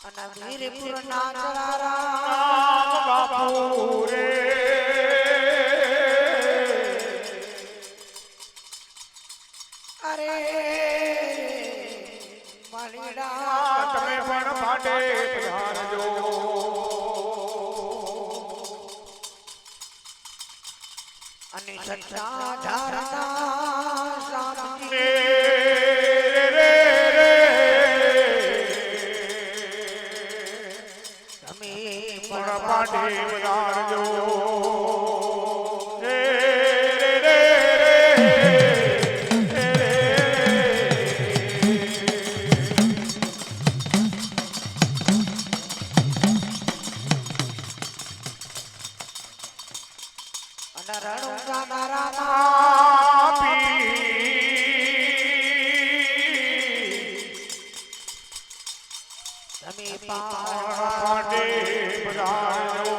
અને વીરપુર ના જલારામ બાપુ રે અરે મલીડા તમે પણ ફાટે પધારજો અને સચ્ચા ધારણા સામે તમે પણ ફાટે પધારજો અને રણુકા નારાના તમે ફાટે પધારજો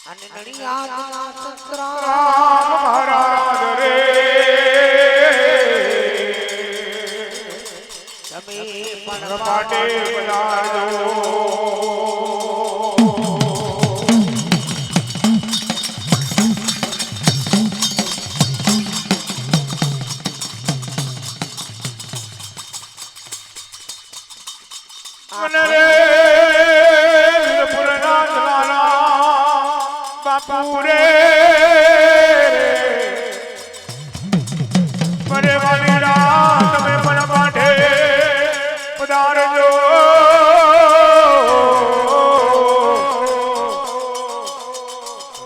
અને નડિયાદના સસરા મહારાજ રે તમે પણ ફાટે પધારજો બાપુ રે મને વાલીડા તમે પણ પાઠે પધારજો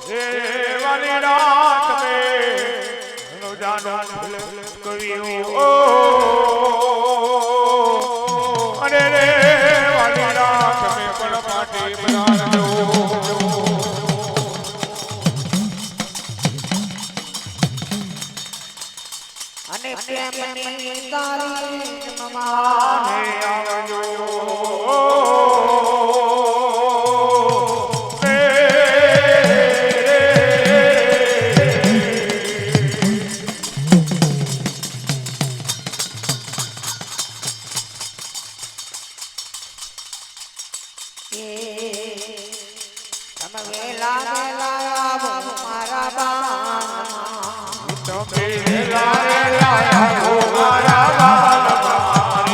હે વાલીડા તમે જાનો કવિઓ અરે રે વાલીડા તમે પણ પાઠે પધારજો અને પ્રેમની તારી મમાને આવજો તમે વેલા વેલા આવો મારા બાન તમે વેલા વેલા આવો મારા બાન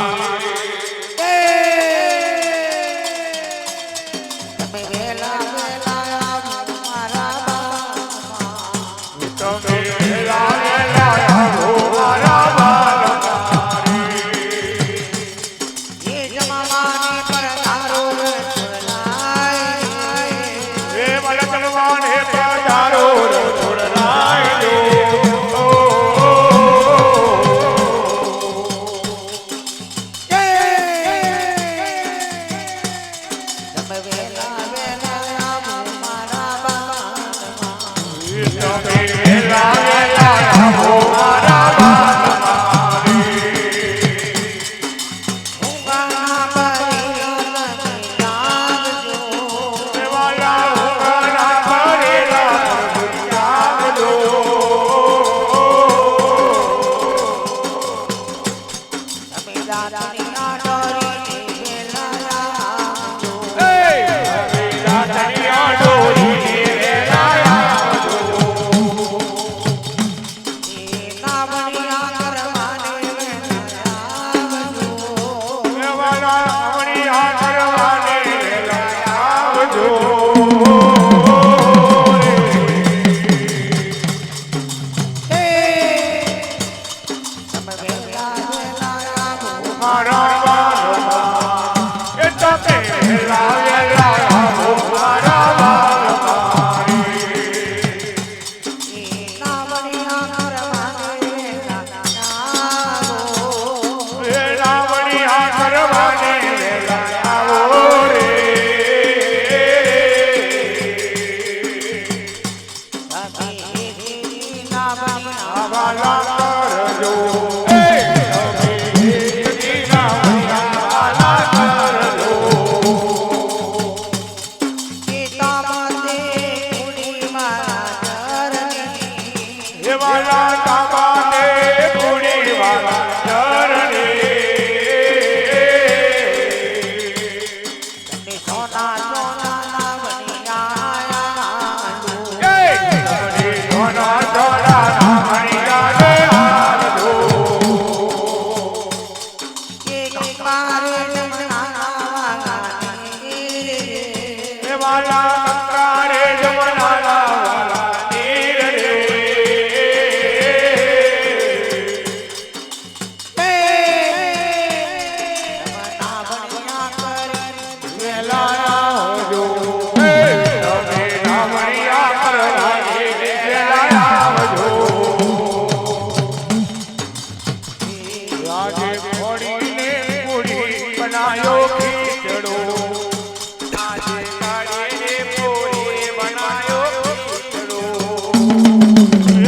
આજે ફોડીને પૂરી બનાયો ખીચડો આજે કાઢીને પૂરી બનાયો ખીચડો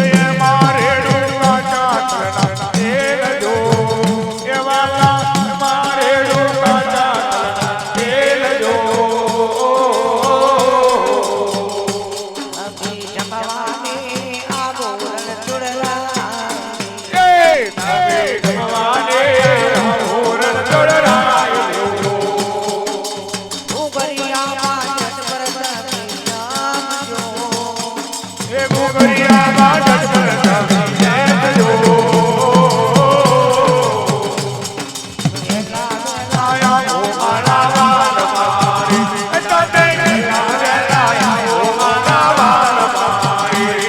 એ મારે ડુંગા ચાતરના તેલ જો એ વાલા મારે ડુંગા ચાતરના તેલ જો અભી જમવાને આવો રણછોડલા એ તમે જમવાને હોરણ ચડરાયો ઉગરિયામાં જટ પર નામ જો એ ગુગરિયામાં જટ પર જો આયા ઓ મારા વાલ મારી એ તને આયા ઓ મારા વાલ મારી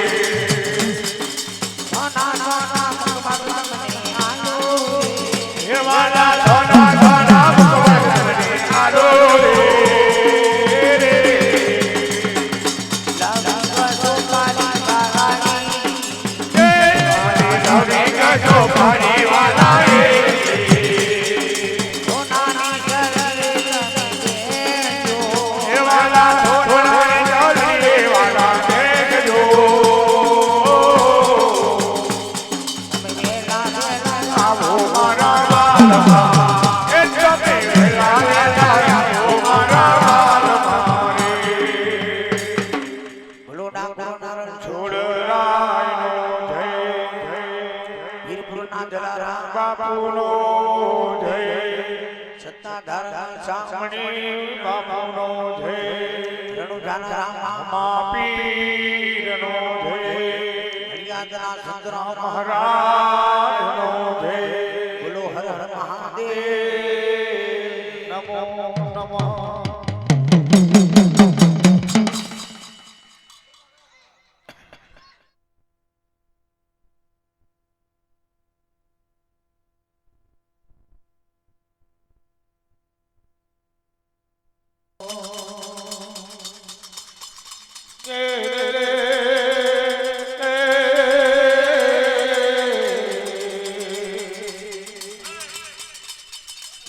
એ વાલા ધોના ધોના ભગવાનને આલો રે રે એ નવી ગજો પાણી વાલા રે એ વાલા ધોના જલ્દી વાલા દેખજો આવો મારા વાલમાં એ તમે વેલા વેલા આવો મારા વાલમાં રે છોડરાયનો જય બાપુનો જય સામણી બાપુનો જય પીરનો જય મહારાજનો જય બોલો હર હર મહાદેવ નમો નમઃ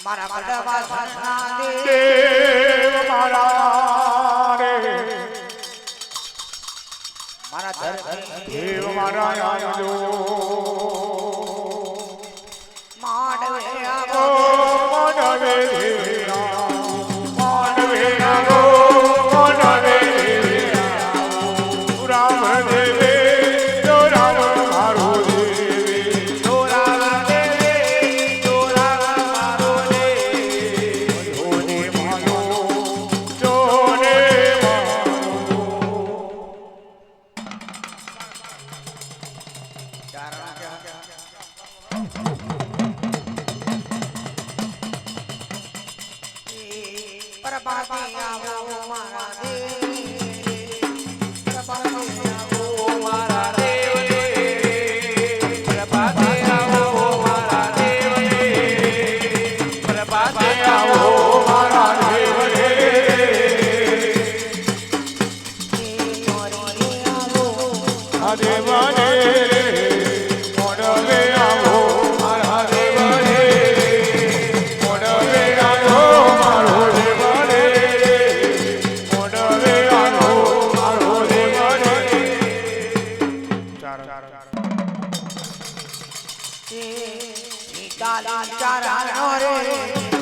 મારા પડવા સસના દે દેવ મારા રે મારા ધરતી દેવ મારા આવજો માંડવે ઓ આવો માનવે દેવા માનવે આવો માનવે દેવા રામ દેવે જો રામ મારો દેવે જો રામ દેવે જો રામ મારો દેવે જોને માનો જોને માનો પરબાતી આવો મારા દેવ પરબાતી આવો મારા દેવ પ્રભાતે આવો મારા દેવ પ્રભાતે આવો મારા દેવ રે આ દેવ રે મોડવે આવો મારા દેવ રે મોડવે આવો મારો દેવ રે મોડવે આવો મારો દેવ રે ચારા રે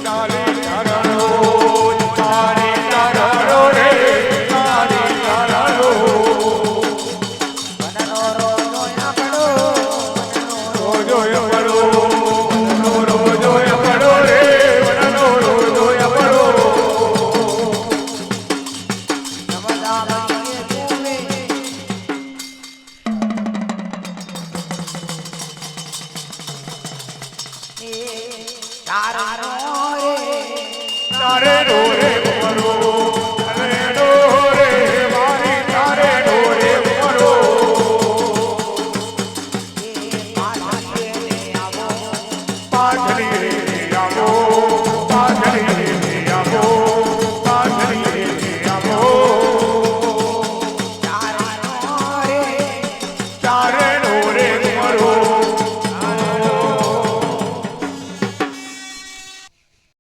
તારે ચરણો તારે ચરણો રે તારે ચરણો મનનો રોજો આપણો રોજો પડો રોજો પડો રે વનનો રોજો પડો નમદા ભાઈએ પૂવે તારા રે તારે રો રે